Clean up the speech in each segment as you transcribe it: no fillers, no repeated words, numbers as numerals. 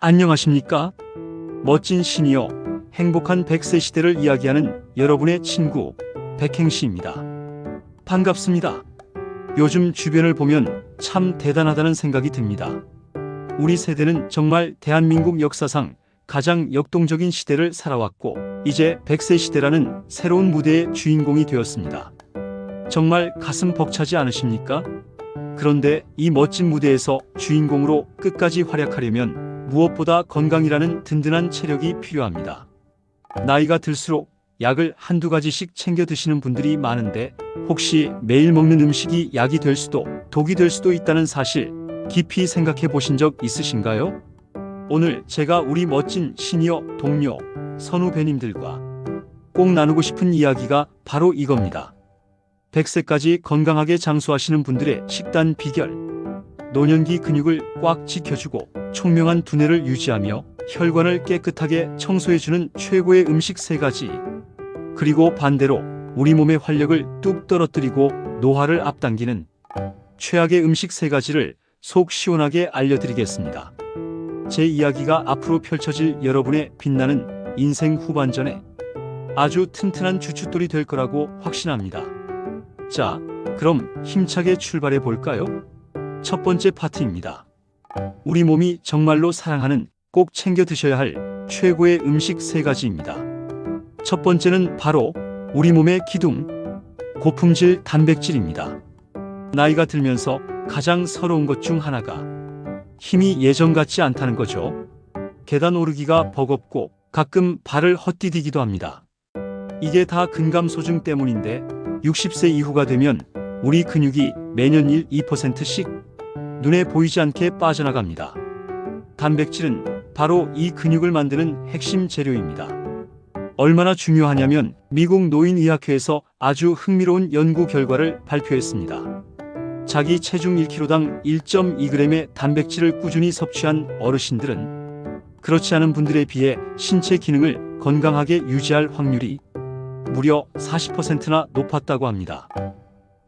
안녕하십니까? 멋진 시니어, 행복한 100세 시대를 이야기하는 여러분의 친구, 백행시입니다. 반갑습니다. 요즘 주변을 보면 참 대단하다는 생각이 듭니다. 우리 세대는 정말 대한민국 역사상 가장 역동적인 시대를 살아왔고, 이제 100세 시대라는 새로운 무대의 주인공이 되었습니다. 정말 가슴 벅차지 않으십니까? 그런데 이 멋진 무대에서 주인공으로 끝까지 활약하려면 무엇보다 건강이라는 든든한 체력이 필요합니다. 나이가 들수록 약을 한두 가지씩 챙겨 드시는 분들이 많은데, 혹시 매일 먹는 음식이 약이 될 수도 독이 될 수도 있다는 사실 깊이 생각해 보신 적 있으신가요? 오늘 제가 우리 멋진 시니어 동료 선후배님들과 꼭 나누고 싶은 이야기가 바로 이겁니다. 100세까지 건강하게 장수하시는 분들의 식단 비결, 노년기 근육을 꽉 지켜주고 총명한 두뇌를 유지하며 혈관을 깨끗하게 청소해주는 최고의 음식 3가지, 그리고 반대로 우리 몸의 활력을 뚝 떨어뜨리고 노화를 앞당기는 최악의 음식 3가지를 속 시원하게 알려드리겠습니다. 제 이야기가 앞으로 펼쳐질 여러분의 빛나는 인생 후반전에 아주 튼튼한 주춧돌이 될 거라고 확신합니다. 자, 그럼 힘차게 출발해 볼까요? 첫 번째 파트입니다. 우리 몸이 정말로 사랑하는, 꼭 챙겨 드셔야 할 최고의 음식 3가지입니다. 첫 번째는 바로 우리 몸의 기둥, 고품질 단백질입니다. 나이가 들면서 가장 서러운 것 중 하나가 힘이 예전 같지 않다는 거죠. 계단 오르기가 버겁고 가끔 발을 헛디디기도 합니다. 이게 다 근감소증 때문인데, 60세 이후가 되면 우리 근육이 매년 1~2%씩 눈에 보이지 않게 빠져나갑니다. 단백질은 바로 이 근육을 만드는 핵심 재료입니다. 얼마나 중요하냐면 미국 노인의학회에서 아주 흥미로운 연구 결과를 발표했습니다. 자기 체중 1kg당 1.2g의 단백질을 꾸준히 섭취한 어르신들은 그렇지 않은 분들에 비해 신체 기능을 건강하게 유지할 확률이 무려 40%나 높았다고 합니다.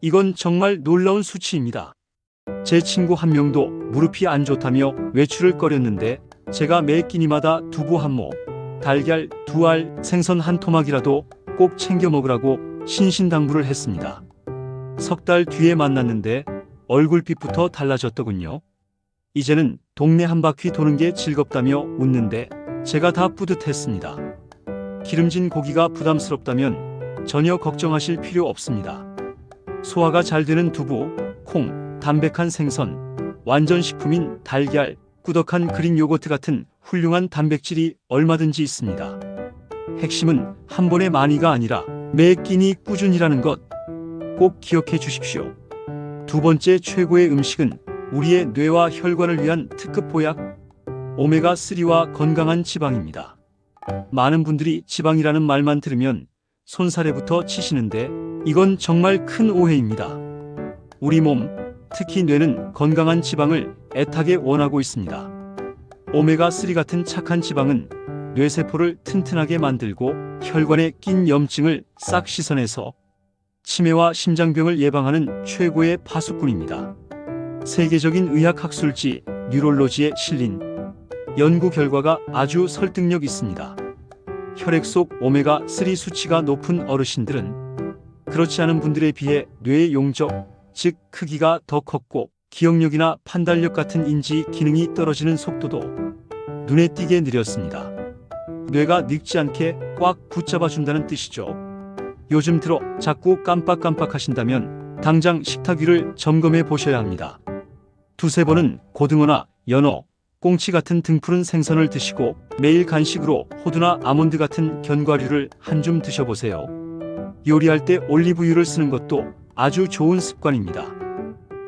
이건 정말 놀라운 수치입니다. 제 친구 한 명도 무릎이 안 좋다며 외출을 꺼렸는데, 제가 매 끼니마다 두부 한 모, 달걀 2알, 생선 한 토막이라도 꼭 챙겨 먹으라고 신신당부를 했습니다. 석 달 뒤에 만났는데 얼굴빛부터 달라졌더군요. 이제는 동네 한 바퀴 도는 게 즐겁다며 웃는데 제가 다 뿌듯했습니다. 기름진 고기가 부담스럽다면 전혀 걱정하실 필요 없습니다. 소화가 잘 되는 두부, 콩, 담백한 생선, 완전 식품인 달걀, 꾸덕한 그릭 요거트 같은 훌륭한 단백질이 얼마든지 있습니다. 핵심은 한 번에 많이가 아니라 매 끼니 꾸준히라는 것 꼭 기억해 주십시오. 두 번째 최고의 음식은 우리의 뇌와 혈관을 위한 특급 보약, 오메가3와 건강한 지방입니다. 많은 분들이 지방이라는 말만 들으면 손사래부터 치시는데, 이건 정말 큰 오해입니다. 우리 몸, 특히 뇌는 건강한 지방을 애타게 원하고 있습니다. 오메가3 같은 착한 지방은 뇌세포를 튼튼하게 만들고 혈관에 낀 염증을 싹 씻어내서 치매와 심장병을 예방하는 최고의 파수꾼입니다. 세계적인 의학 학술지 뉴롤로지에 실린 연구 결과가 아주 설득력 있습니다. 혈액 속 오메가3 수치가 높은 어르신들은 그렇지 않은 분들에 비해 뇌의 용적, 즉 크기가 더 컸고 기억력이나 판단력 같은 인지 기능이 떨어지는 속도도 눈에 띄게 느렸습니다. 뇌가 늙지 않게 꽉 붙잡아준다는 뜻이죠. 요즘 들어 자꾸 깜빡깜빡 하신다면 당장 식탁 위를 점검해 보셔야 합니다. 2~3번은 고등어나 연어, 꽁치 같은 등푸른 생선을 드시고 매일 간식으로 호두나 아몬드 같은 견과류를 한 줌 드셔보세요. 요리할 때 올리브유를 쓰는 것도 아주 좋은 습관입니다.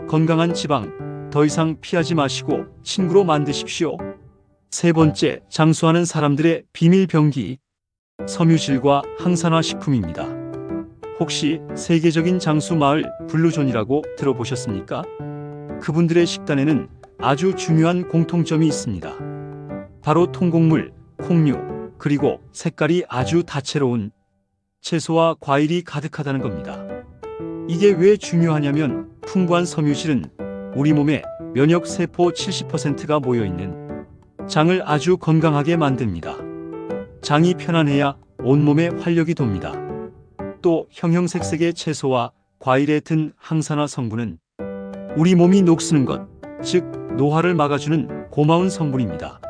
건강한 지방, 더 이상 피하지 마시고 친구로 만드십시오. 세 번째, 장수하는 사람들의 비밀 병기, 섬유질과 항산화 식품입니다. 혹시 세계적인 장수 마을 블루존이라고 들어보셨습니까? 그분들의 식단에는 아주 중요한 공통점이 있습니다. 바로 통곡물, 콩류, 그리고 색깔이 아주 다채로운 채소와 과일이 가득하다는 겁니다. 이게 왜 중요하냐면 풍부한 섬유질은 우리 몸에 면역 세포 70%가 모여있는 장을 아주 건강하게 만듭니다. 장이 편안해야 온몸에 활력이 돕니다. 또 형형색색의 채소와 과일에 든 항산화 성분은 우리 몸이 녹쓰는 것, 즉 노화를 막아주는 고마운 성분입니다.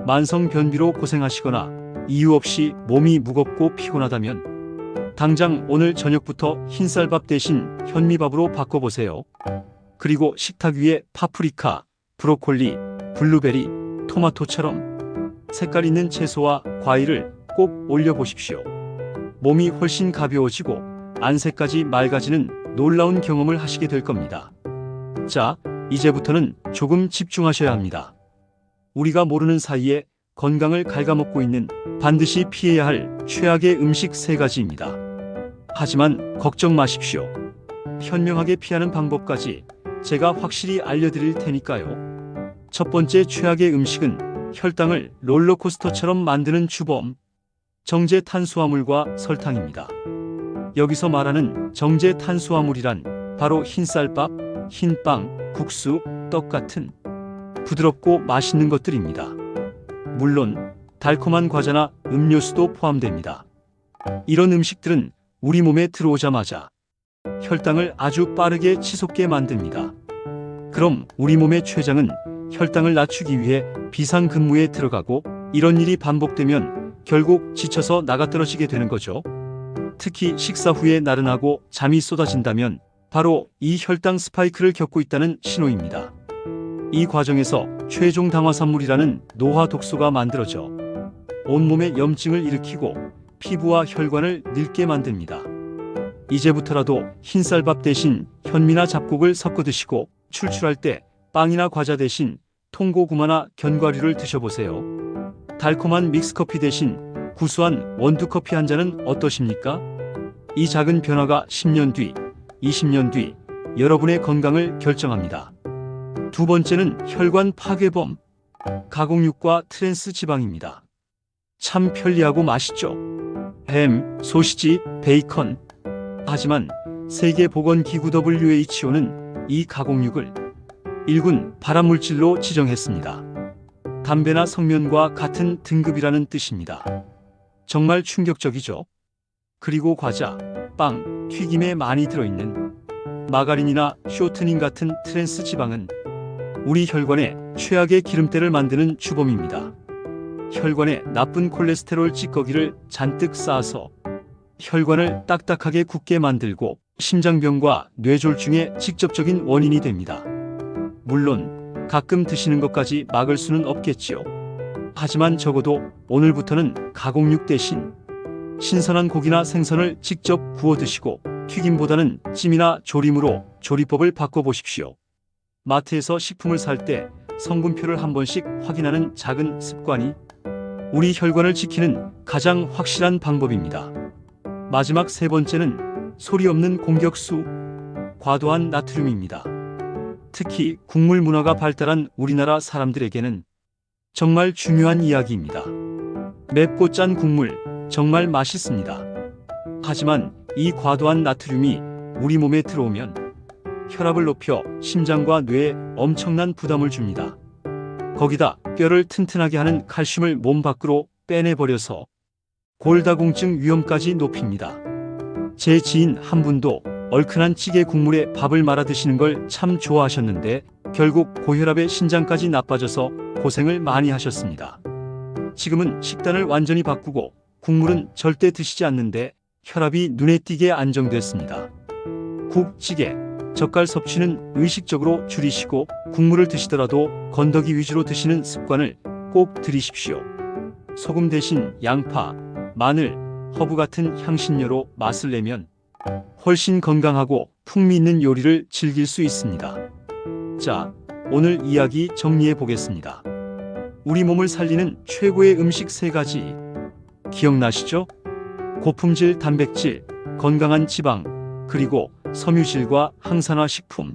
만성 변비로 고생하시거나 이유 없이 몸이 무겁고 피곤하다면 당장 오늘 저녁부터 흰쌀밥 대신 현미밥으로 바꿔보세요. 그리고 식탁 위에 파프리카, 브로콜리, 블루베리, 토마토처럼 색깔 있는 채소와 과일을 꼭 올려보십시오. 몸이 훨씬 가벼워지고 안색까지 맑아지는 놀라운 경험을 하시게 될 겁니다. 자, 이제부터는 조금 집중하셔야 합니다. 우리가 모르는 사이에 건강을 갉아먹고 있는 반드시 피해야 할 최악의 음식 3가지입니다. 하지만 걱정 마십시오. 현명하게 피하는 방법까지 제가 확실히 알려드릴 테니까요. 첫 번째 최악의 음식은 혈당을 롤러코스터처럼 만드는 주범, 정제 탄수화물과 설탕입니다. 여기서 말하는 정제 탄수화물이란 바로 흰쌀밥, 흰빵, 국수, 떡 같은 부드럽고 맛있는 것들입니다. 물론 달콤한 과자나 음료수도 포함됩니다. 이런 음식들은 우리 몸에 들어오자마자 혈당을 아주 빠르게 치솟게 만듭니다. 그럼 우리 몸의 췌장은 혈당을 낮추기 위해 비상근무에 들어가고 이런 일이 반복되면 결국 지쳐서 나가떨어지게 되는 거죠. 특히 식사 후에 나른하고 잠이 쏟아진다면 바로 이 혈당 스파이크를 겪고 있다는 신호입니다. 이 과정에서 최종 당화산물이라는 노화 독소가 만들어져 온몸에 염증을 일으키고 피부와 혈관을 늙게 만듭니다. 이제부터라도 흰쌀밥 대신 현미나 잡곡을 섞어 드시고 출출할 때 빵이나 과자 대신 통고구마나 견과류를 드셔보세요. 달콤한 믹스커피 대신 구수한 원두커피 한 잔은 어떠십니까? 이 작은 변화가 10년 뒤, 20년 뒤 여러분의 건강을 결정합니다. 두 번째는 혈관 파괴범, 가공육과 트랜스 지방입니다. 참 편리하고 맛있죠? 햄, 소시지, 베이컨. 하지만 세계보건기구 WHO는 이 가공육을 1군 발암물질로 지정했습니다. 담배나 성면과 같은 등급이라는 뜻입니다. 정말 충격적이죠? 그리고 과자, 빵, 튀김에 많이 들어있는 마가린이나 쇼트닝 같은 트랜스 지방은 우리 혈관에 최악의 기름때를 만드는 주범입니다. 혈관에 나쁜 콜레스테롤 찌꺼기를 잔뜩 쌓아서 혈관을 딱딱하게 굳게 만들고 심장병과 뇌졸중의 직접적인 원인이 됩니다. 물론 가끔 드시는 것까지 막을 수는 없겠지요. 하지만 적어도 오늘부터는 가공육 대신 신선한 고기나 생선을 직접 구워 드시고 튀김보다는 찜이나 조림으로 조리법을 바꿔보십시오. 마트에서 식품을 살 때 성분표를 한 번씩 확인하는 작은 습관이 우리 혈관을 지키는 가장 확실한 방법입니다. 마지막 3번째는 소리 없는 공격수, 과도한 나트륨입니다. 특히 국물 문화가 발달한 우리나라 사람들에게는 정말 중요한 이야기입니다. 맵고 짠 국물 정말 맛있습니다. 하지만 이 과도한 나트륨이 우리 몸에 들어오면 혈압을 높여 심장과 뇌에 엄청난 부담을 줍니다. 거기다 뼈를 튼튼하게 하는 칼슘을 몸 밖으로 빼내버려서 골다공증 위험까지 높입니다. 제 지인 한 분도 얼큰한 찌개 국물에 밥을 말아 드시는 걸 참 좋아하셨는데 결국 고혈압에 신장까지 나빠져서 고생을 많이 하셨습니다. 지금은 식단을 완전히 바꾸고 국물은 절대 드시지 않는데 혈압이 눈에 띄게 안정됐습니다. 국, 찌개, 젓갈 섭취는 의식적으로 줄이시고 국물을 드시더라도 건더기 위주로 드시는 습관을 꼭 들이십시오. 소금 대신 양파, 마늘, 허브 같은 향신료로 맛을 내면 훨씬 건강하고 풍미 있는 요리를 즐길 수 있습니다. 자, 오늘 이야기 정리해 보겠습니다. 우리 몸을 살리는 최고의 음식 3가지. 기억나시죠? 고품질 단백질, 건강한 지방, 그리고 섬유질과 항산화 식품.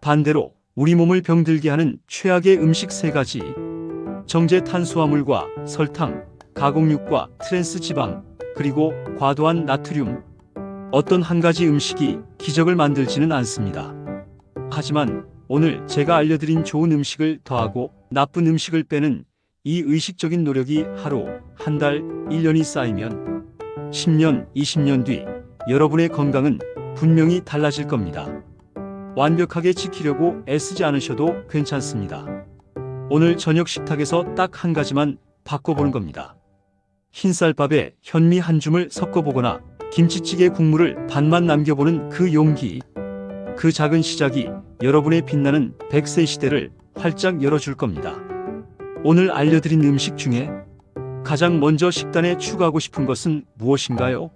반대로 우리 몸을 병들게 하는 최악의 음식 3가지. 정제 탄수화물과 설탕, 가공육과 트랜스 지방, 그리고 과도한 나트륨. 어떤 한 가지 음식이 기적을 만들지는 않습니다. 하지만 오늘 제가 알려드린 좋은 음식을 더하고 나쁜 음식을 빼는 이 의식적인 노력이 하루, 한 달, 1년이 쌓이면 10년, 20년 뒤 여러분의 건강은 분명히 달라질 겁니다. 완벽하게 지키려고 애쓰지 않으셔도 괜찮습니다. 오늘 저녁 식탁에서 딱 한 가지만 바꿔보는 겁니다. 흰쌀밥에 현미 한 줌을 섞어보거나 김치찌개 국물을 반만 남겨보는 그 용기. 그 작은 시작이 여러분의 빛나는 100세 시대를 활짝 열어줄 겁니다. 오늘 알려드린 음식 중에 가장 먼저 식단에 추가하고 싶은 것은 무엇인가요?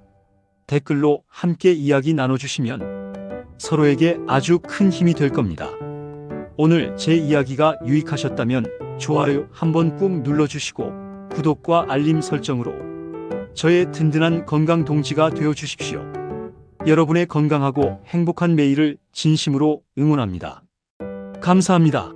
댓글로 함께 이야기 나눠주시면 서로에게 아주 큰 힘이 될 겁니다. 오늘 제 이야기가 유익하셨다면 좋아요 한번 꾹 눌러주시고 구독과 알림 설정으로 저의 든든한 건강 동지가 되어 주십시오. 여러분의 건강하고 행복한 매일을 진심으로 응원합니다. 감사합니다.